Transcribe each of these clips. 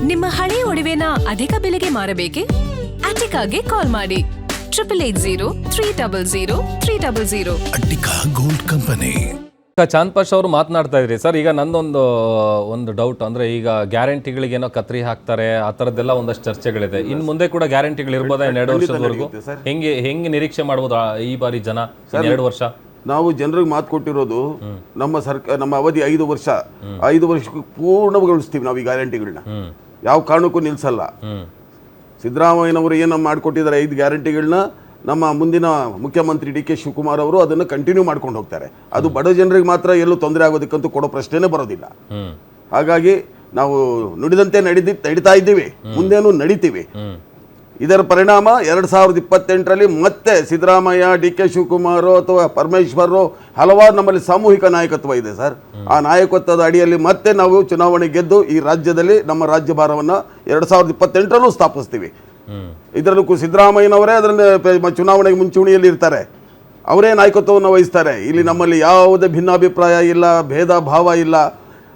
ನಿಮ್ಮ ಹಳೆಯ ಒಡವೆನ ಅಧಿಕ ಬೆಲೆಗೆ ಮಾರಬೇಕೆ? ಅಟಿಕಾಗೆ ಕಾಲ್ ಮಾಡಿ 8803000300. Attica gold company. ಚಾಂದ್ ಪಾಷಾ ಅವರು ಮಾತನಾಡ್ತಾ ಇದ್ರಿ ಸರ್. ಈಗ ನಂದೊಂದು ಡೌಟ್ ಅಂದ್ರೆ, ಈಗ ಗ್ಯಾರಂಟಿಗಳಿಗೇನೋ ಕತ್ರಿ ಹಾಕ್ತಾರೆ, ಆ ಥರದ್ದೆಲ್ಲ ಒಂದಷ್ಟು ಚರ್ಚೆಗಳಿದೆ. ಇನ್ನು ಮುಂದೆ ಕೂಡ ಗ್ಯಾರಂಟಿಗಳು ಇರ್ಬೋದಾ 2 ವರ್ಷದವರೆಗೂ? ಹೆಂಗೆ ನಿರೀಕ್ಷೆ ಮಾಡ್ಬೋದು ಈ ಬಾರಿ ಜನ 2 ವರ್ಷ? ನಾವು ಜನರಿಗೆ ಮಾತು ಕೊಟ್ಟಿರೋದು ನಮ್ಮ ಅವಧಿ 5 ವರ್ಷ. 5 ವರ್ಷಕ್ಕೂ ಪೂರ್ಣಗೊಳಿಸ್ತೀವಿ ನಾವು ಈ ಗ್ಯಾರಂಟಿಗಳನ್ನ. ಯಾವ ಕಾರಣಕ್ಕೂ ನಿಲ್ಸಲ್ಲ. ಸಿದ್ದರಾಮಯ್ಯನವರು ಏನು ಮಾಡಿಕೊಟ್ಟಿದ್ದಾರೆ 5 ಗ್ಯಾರಂಟಿಗಳನ್ನ, ನಮ್ಮ ಮುಂದಿನ ಮುಖ್ಯಮಂತ್ರಿ DK ಶಿವಕುಮಾರ್ ಅವರು ಅದನ್ನು ಕಂಟಿನ್ಯೂ ಮಾಡ್ಕೊಂಡು ಹೋಗ್ತಾರೆ. ಅದು ಬಡ ಜನರಿಗೆ ಮಾತ್ರ ಎಲ್ಲೂ ತೊಂದರೆ ಆಗೋದಕ್ಕಂತೂ ಕೊಡೋ ಪ್ರಶ್ನೆನೇ ಬರೋದಿಲ್ಲ. ಹಾಗಾಗಿ ನಾವು ನುಡಿದಂತೆ ನಡೀತಾ ಇದ್ದೀವಿ, ಮುಂದೇನು ನಡೀತೀವಿ. ಇದರ ಪರಿಣಾಮ 2028ರಲ್ಲಿ ಮತ್ತೆ ಸಿದ್ದರಾಮಯ್ಯ, DK ಶಿವಕುಮಾರ್ ಅಥವಾ ಪರಮೇಶ್ವರ್ ಹಲವಾರು ನಮ್ಮಲ್ಲಿ ಸಾಮೂಹಿಕ ನಾಯಕತ್ವ ಇದೆ ಸರ್. ಆ ನಾಯಕತ್ವದ ಅಡಿಯಲ್ಲಿ ಮತ್ತೆ ನಾವು ಚುನಾವಣೆ ಗೆದ್ದು ಈ ರಾಜ್ಯದಲ್ಲಿ ನಮ್ಮ ರಾಜ್ಯಭಾರವನ್ನು 2028ರಲ್ಲೂ ಸ್ಥಾಪಿಸ್ತೀವಿ. ಇದರಲ್ಲೂ ಸಿದ್ದರಾಮಯ್ಯನವರೇ ಅದರಲ್ಲಿ ಚುನಾವಣೆಗೆ ಮುಂಚೂಣಿಯಲ್ಲಿ ಇರ್ತಾರೆ, ಅವರೇ ನಾಯಕತ್ವವನ್ನು ವಹಿಸ್ತಾರೆ. ಇಲ್ಲಿ ನಮ್ಮಲ್ಲಿ ಯಾವುದೇ ಭಿನ್ನಾಭಿಪ್ರಾಯ ಇಲ್ಲ, ಭೇದ ಭಾವ ಇಲ್ಲ.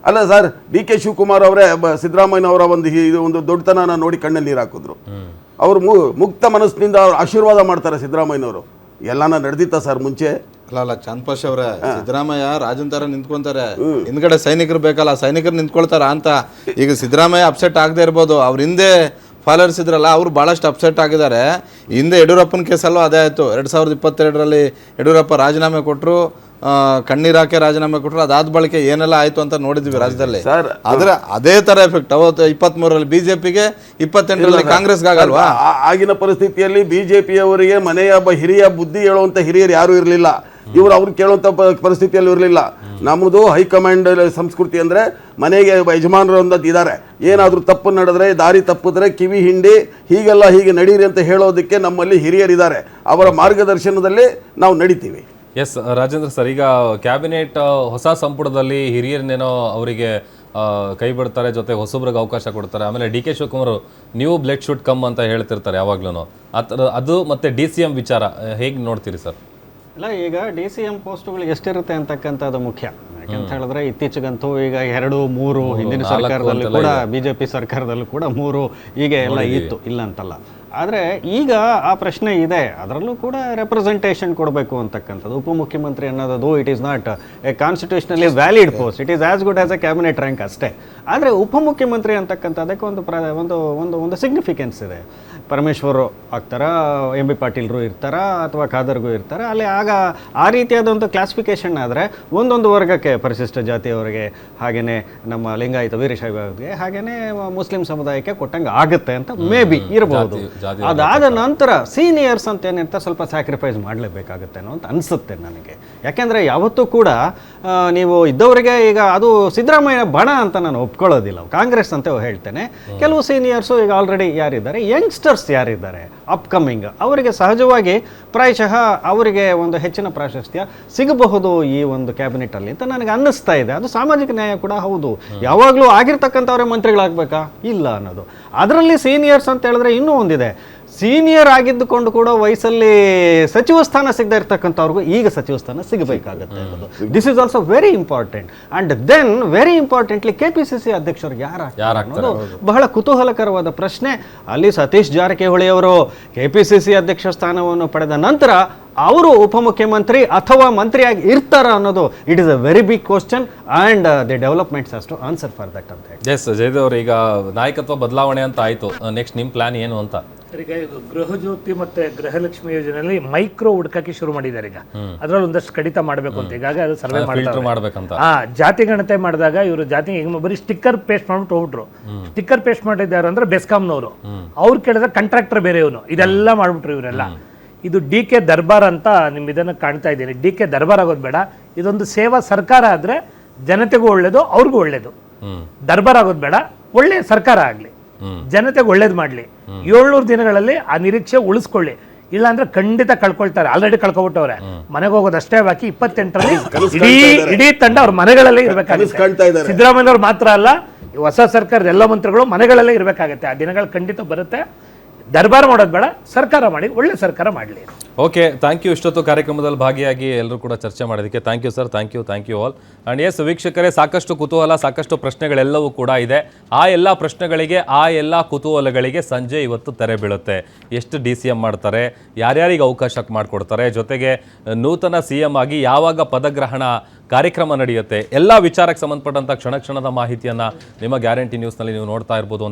ಅಲ್ಲ ಸರ್, DK ಶಿವಕುಮಾರ್ ಅವರೇ ಸಿದ್ದರಾಮಯ್ಯನವರ ಒಂದು ದೊಡ್ಡತನ ನೋಡಿ ಕಣ್ಣಲ್ಲಿ ನೀರು ಹಾಕಿದ್ರು. ಅವರು ಮುಕ್ತ ಮನಸ್ಸಿನಿಂದ ಆಶೀರ್ವಾದ ಮಾಡ್ತಾರೆ ಸಿದ್ದರಾಮಯ್ಯನವರು. ಎಲ್ಲಾನ ನಡೆದಿತ್ತ ಸರ್ ಮುಂಚೆ? ಅಲ್ಲ ಚಾಂದ್ ಪಾಷಾ ಅವರೇ, ಸಿದ್ದರಾಮಯ್ಯ ರಾಜನ್ ತರ ನಿಂತ್ಕೊಂತಾರೆ, ಹಿಂದ್ಗಡೆ ಸೈನಿಕರು ಬೇಕಲ್ಲ, ಸೈನಿಕರು ನಿಂತ್ಕೊಳ್ತಾರ ಅಂತ. ಈಗ ಸಿದ್ದರಾಮಯ್ಯ ಅಪ್ಸೆಟ್ ಆಗದೆ ಇರ್ಬೋದು, ಅವ್ರ ಹಿಂದೆ ಫಾಲೋವರ್ಸ್ ಇದ್ರಲ್ಲ ಅವರು ಭಾಳಷ್ಟು ಅಪ್ಸೆಟ್ ಆಗಿದ್ದಾರೆ. ಹಿಂದೆ ಯಡಿಯೂರಪ್ಪನ ಕೇಸಲ್ಲೂ ಅದೇ ಆಯಿತು. 2022ರಲ್ಲಿ ಯಡಿಯೂರಪ್ಪ ರಾಜೀನಾಮೆ ಕೊಟ್ಟರು, ಕಣ್ಣೀರಾಕೆ ರಾಜೀನಾಮೆ ಕೊಟ್ಟರು. ಅದಾದ ಬಳಿಕ ಏನೆಲ್ಲ ಆಯಿತು ಅಂತ ನೋಡಿದ್ವಿ ರಾಜ್ಯದಲ್ಲಿ. ಆದರೆ ಅದೇ ಥರ ಎಫೆಕ್ಟ್ ಅವತ್ತು 23ರಲ್ಲಿ BJPಗೆ, 28ರಲ್ಲಿ ಕಾಂಗ್ರೆಸ್ಗೆ ಆಗಲ್ವಾ? ಆಗಿನ ಪರಿಸ್ಥಿತಿಯಲ್ಲಿ BJPಯವರಿಗೆ ಮನೆಯ ಹಿರಿಯ ಬುದ್ಧಿ ಹೇಳುವಂಥ ಹಿರಿಯರು ಯಾರೂ ಇರಲಿಲ್ಲ. ಅವ್ರು ಕೇಳುವಂಥ ಪರಿಸ್ಥಿತಿಯಲ್ಲಿ ಇರಲಿಲ್ಲ. ನಮ್ಮದು ಹೈಕಮಾಂಡ್ ಸಂಸ್ಕೃತಿ ಅಂದರೆ ಮನೆಗೆ ಯಜಮಾನರು ಅನ್ನೋದು ಇದ್ದಾರೆ. ಏನಾದರೂ ತಪ್ಪು ನಡೆದ್ರೆ, ದಾರಿ ತಪ್ಪಿದ್ರೆ ಕಿವಿ ಹಿಂಡಿ ಹೀಗೆ ನಡೀರಿ ಅಂತ ಹೇಳೋದಕ್ಕೆ ನಮ್ಮಲ್ಲಿ ಹಿರಿಯರಿದ್ದಾರೆ. ಅವರ ಮಾರ್ಗದರ್ಶನದಲ್ಲಿ ನಾವು ನಡಿತೀವಿ. ಎಸ್ ರಾಜೇಂದ್ರ ಸರ್, ಈಗ ಕ್ಯಾಬಿನೆಟ್ ಹೊಸ ಸಂಪುಟದಲ್ಲಿ ಹಿರಿಯರನ್ನೇನೋ ಅವರಿಗೆ ಕೈ ಬಿಡ್ತಾರೆ, ಜೊತೆ ಹೊಸಬ್ರಿಗೆ ಅವಕಾಶ ಕೊಡ್ತಾರೆ. ಆಮೇಲೆ DK Shivakumar new blood should come ಅಂತ ಹೇಳ್ತಿರ್ತಾರೆ ಯಾವಾಗ್ಲೂ. ಅದು ಮತ್ತೆ DCM ವಿಚಾರ ಹೇಗೆ ನೋಡ್ತೀರಿ ಸರ್? ಇಲ್ಲ, ಈಗ DCM ಪೋಸ್ಟ್ಗಳು ಎಷ್ಟಿರುತ್ತೆ ಅಂತಕ್ಕಂಥದ್ದು ಮುಖ್ಯ. ಯಾಕಂತ ಹೇಳಿದ್ರೆ ಇತ್ತೀಚೆಗಂತೂ ಈಗ 2, 3 ಹಿಂದಿನ ಸರ್ಕಾರದಲ್ಲೂ ಕೂಡ, BJP ಸರ್ಕಾರದಲ್ಲೂ ಕೂಡ 3 ಹೀಗೆ ಎಲ್ಲ ಇತ್ತು, ಇಲ್ಲ ಅಂತಲ್ಲ. ಆದರೆ ಈಗ ಆ ಪ್ರಶ್ನೆ ಇದೆ. ಅದರಲ್ಲೂ ಕೂಡ ರೆಪ್ರೆಸೆಂಟೇಷನ್ ಕೊಡಬೇಕು ಅಂತಕ್ಕಂಥದ್ದು. ಉಪಮುಖ್ಯಮಂತ್ರಿ ಅನ್ನೋದು it is not A constitutionally valid post, it is as good as A cabinet rank ಅಷ್ಟೇ. ಆದರೆ ಉಪಮುಖ್ಯಮಂತ್ರಿ ಅಂತಕ್ಕಂಥದ್ದಕ್ಕೆ ಒಂದು ಸಿಗ್ನಿಫಿಕೆನ್ಸ್ ಇದೆ. ಪರಮೇಶ್ವರ್ ಆಗ್ತಾರಾ, MB ಪಾಟೀಲ್ರು ಇರ್ತಾರಾ, ಅಥವಾ ಖಾದರ್ಗೂ ಇರ್ತಾರೆ. ಅಲ್ಲಿ ಆಗ ಆ ರೀತಿಯಾದಂಥ ಕ್ಲಾಸಿಫಿಕೇಷನ್ ಆದರೆ ಒಂದೊಂದು ವರ್ಗಕ್ಕೆ, ಪರಿಶಿಷ್ಟ ಜಾತಿಯವರಿಗೆ, ಹಾಗೆಯೇ ನಮ್ಮ ಲಿಂಗಾಯತ ವೀರಶೈವರಿಗೆ, ಹಾಗೆಯೇ ಮುಸ್ಲಿಂ ಸಮುದಾಯಕ್ಕೆ ಕೊಟ್ಟಂಗೆ ಆಗುತ್ತೆ ಅಂತ ಮೇ ಬಿ ಇರಬಹುದು. ಅದಾದ ನಂತರ ಸೀನಿಯರ್ಸ್ ಅಂತ ಏನಿರ್ತಾರೆ ಸ್ವಲ್ಪ ಸ್ಯಾಕ್ರಿಫೈಸ್ ಮಾಡಲೇಬೇಕಾಗುತ್ತೆ ಅನ್ನೋ ಅಂತ ಅನಿಸುತ್ತೆ ನನಗೆ. ಯಾಕೆಂದರೆ ಯಾವತ್ತೂ ಕೂಡ ನೀವು ಇದ್ದವರಿಗೆ, ಈಗ ಅದು ಸಿದ್ದರಾಮಯ್ಯ ಬಣ ಅಂತ ನಾನು ಒಪ್ಕೊಳ್ಳೋದಿಲ್ಲ, ಕಾಂಗ್ರೆಸ್ ಅಂತ ಹೇಳ್ತೇನೆ. ಕೆಲವು ಸೀನಿಯರ್ಸು ಈಗ ಆಲ್ರೆಡಿ ಯಾರಿದ್ದಾರೆ, ಯಂಗ್ಸ್ಟರ್ಸ್ ಯಾರಿದ್ದಾರೆ ಅಪ್ಕಮಿಂಗ್, ಅವರಿಗೆ ಸಹಜವಾಗಿ ಪ್ರಾಯಶಃ ಅವರಿಗೆ ಒಂದು ಹೆಚ್ಚಿನ ಪ್ರಾಶಸ್ತ್ಯ ಸಿಗಬಹುದು ಈ ಒಂದು ಕ್ಯಾಬಿನೆಟಲ್ಲಿ ಅಂತ ನನಗೆ ಅನ್ನಿಸ್ತಾ ಇದೆ. ಅದು ಸಾಮಾಜಿಕ ನ್ಯಾಯ ಕೂಡ ಹೌದು. ಯಾವಾಗಲೂ ಆಗಿರ್ತಕ್ಕಂಥವ್ರೆ ಮಂತ್ರಿಗಳಾಗಬೇಕಾ? ಇಲ್ಲ ಅನ್ನೋದು. ಅದರಲ್ಲಿ ಸೀನಿಯರ್ಸ್ ಅಂತ ಹೇಳಿದ್ರೆ ಇನ್ನೂ ಒಂದಿದೆ, ಸೀನಿಯರ್ ಆಗಿದ್ದುಕೊಂಡು ಕೂಡ ವಯಸ್ಸಲ್ಲಿ ಸಚಿವ ಸ್ಥಾನ ಸಿಗದೇ ಇರ್ತಕ್ಕಂಥವ್ರಿಗೂ ಈಗ ಸಚಿವ ಸ್ಥಾನ ಸಿಗಬೇಕಾಗುತ್ತೆ ಅನ್ನೋದು. This is also very important. And then very importantly KPCC ಅಧ್ಯಕ್ಷರು ಯಾರಾಗ್ತಾರೆ ಅನ್ನೋದು ಬಹಳ ಕುತೂಹಲಕರವಾದ ಪ್ರಶ್ನೆ. ಅಲ್ಲಿ ಸತೀಶ್ ಜಾರಕಿಹೊಳಿ ಅವರು KPCC ಅಧ್ಯಕ್ಷ ಸ್ಥಾನವನ್ನು ಪಡೆದ ನಂತರ ಅವರು ಉಪಮುಖ್ಯಮಂತ್ರಿ ಅಥವಾ ಮಂತ್ರಿಯಾಗಿ ಇರ್ತಾರ ಅನ್ನೋದು it is a very big question and the developments has to answer for that ಅಂತ ಹೇಳಿ. ಎಸ್ ಜಯದೇವ್ ಅವರು, ಈಗ ನಾಯಕತ್ವ ಬದಲಾವಣೆ ಅಂತ ಆಯ್ತು, ನೆಕ್ಸ್ಟ್ ನಿಮ್ಮ ಪ್ಲಾನ್ ಏನು ಅಂತ? ಈಗ ಇದು ಗೃಹಜ್ಯೋತಿ ಮತ್ತೆ ಗೃಹಲಕ್ಷ್ಮಿ ಯೋಜನೆಯಲ್ಲಿ ಮೈಕ್ರೋ ಹುಡುಕಕ್ಕೆ ಶುರು ಮಾಡಿದ್ದಾರೆ. ಈಗ ಅದ್ರಲ್ಲಿ ಒಂದಷ್ಟು ಕಡಿತ ಮಾಡಬೇಕು ಅಂತ ಈಗಾಗಲೇ ಅದು ಸರ್ವೆ ಮಾಡ್ಬೇಕಂತ. ಜಾತಿ ಗಣತೆ ಮಾಡಿದಾಗ ಇವರು ಜಾತಿ ಬರೀ ಸ್ಟಿಕ್ಕರ್ ಪೇಸ್ಟ್ ಮಾಡ್ಬಿಟ್ಟು ಹೋಗ್ಬಿಟ್ರು. ಸ್ಟಿಕ್ಕರ್ ಪೇಸ್ಟ್ ಮಾಡಿದ್ದಾರೆ ಅಂದ್ರೆ ಬೆಸ್ಕಾಂನವರು, ಅವ್ರು ಕೇಳಿದ್ರೆ ಕಾಂಟ್ರಾಕ್ಟರ್ ಬೇರೆ ಇವನು, ಇದೆಲ್ಲ ಮಾಡ್ಬಿಟ್ರು ಇವರೆಲ್ಲ. ಇದು DK ದರ್ಬಾರ್ ಅಂತ ನಿಮ್ ಇದನ್ನು ಕಾಣ್ತಾ ಇದ್ದೀನಿ. DK ದರ್ಬಾರ್ ಆಗೋದು ಬೇಡ, ಇದೊಂದು ಸೇವಾ ಸರ್ಕಾರ ಆದ್ರೆ ಜನತೆಗೂ ಒಳ್ಳೇದು, ಅವ್ರಿಗೂ ಒಳ್ಳೇದು. ದರ್ಬಾರ್ ಆಗೋದು ಬೇಡ, ಒಳ್ಳೆ ಸರ್ಕಾರ ಆಗ್ಲಿ, ಜನತೆಗೆ ಒಳ್ಳೇದು ಮಾಡ್ಲಿ. 700 ದಿನಗಳಲ್ಲಿ ಆ ನಿರೀಕ್ಷೆ ಉಳಿಸ್ಕೊಳ್ಳಿ. ಇಲ್ಲ ಅಂದ್ರೆ ಖಂಡಿತ ಕಳ್ಕೊಳ್ತಾರೆ. ಆಲ್ರೆಡಿ ಕಳ್ಕೊಬಿಟ್ಟವ್ರೆ. ಮನೆಗೆ ಹೋಗೋದಷ್ಟೇ ಬಾಕಿ. 28ರಲ್ಲಿ ಇಡೀ ತಂಡ ಅವ್ರ ಮನೆಗಳಲ್ಲೇ ಇರ್ಬೇಕಾಗುತ್ತೆ. ಸಿದ್ದರಾಮಯ್ಯವ್ರು ಮಾತ್ರ ಅಲ್ಲ, ಹೊಸ ಸರ್ಕಾರದ ಎಲ್ಲ ಮಂತ್ರಿಗಳು ಮನೆಗಳಲ್ಲೇ ಇರ್ಬೇಕಾಗತ್ತೆ. ಆ ದಿನಗಳು ಖಂಡಿತ ಬರುತ್ತೆ. ದರ್ಬಾರ್ ಮಾಡೋದು ಬೇಡ, ಸರ್ಕಾರ ಮಾಡಿ, ಒಳ್ಳೆ ಸರ್ಕಾರ ಮಾಡಲಿ. Okay, thank you. ಇಷ್ಟೊತ್ತು ಕಾರ್ಯಕ್ರಮದಲ್ಲಿ ಭಾಗಿಯಾಗಿ ಎಲ್ಲರೂ ಕೂಡ ಚರ್ಚೆ ಮಾಡೋದಕ್ಕೆ thank you sir. Thank you all. And yes ವೀಕ್ಷಕರೇ, ಸಾಕಷ್ಟು ಕುತೂಹಲ, ಸಾಕಷ್ಟು ಪ್ರಶ್ನೆಗಳೆಲ್ಲವೂ ಕೂಡ ಇದೆ. ಆ ಎಲ್ಲ ಪ್ರಶ್ನೆಗಳಿಗೆ, ಆ ಎಲ್ಲ ಕುತೂಹಲಗಳಿಗೆ ಸಂಜೆ ಇವತ್ತು ತೆರೆ ಬೀಳುತ್ತೆ. ಎಷ್ಟು DCM ಮಾಡ್ತಾರೆ, ಯಾರ್ಯಾರಿಗೆ ಅವಕಾಶ ಮಾಡಿಕೊಡ್ತಾರೆ, ಜೊತೆಗೆ ನೂತನ CM ಆಗಿ ಯಾವಾಗ ಪದಗ್ರಹಣ ಕಾರ್ಯಕ್ರಮ ನಡೆಯುತ್ತೆ, ಎಲ್ಲ ವಿಚಾರಕ್ಕೆ ಸಂಬಂಧಪಟ್ಟಂಥ ಕ್ಷಣ ಕ್ಷಣದ ಮಾಹಿತಿಯನ್ನು ನಿಮ್ಮ ಗ್ಯಾರಂಟಿ ನ್ಯೂಸ್ನಲ್ಲಿ ನೀವು ನೋಡ್ತಾ ಇರ್ಬೋದು ಅಂತ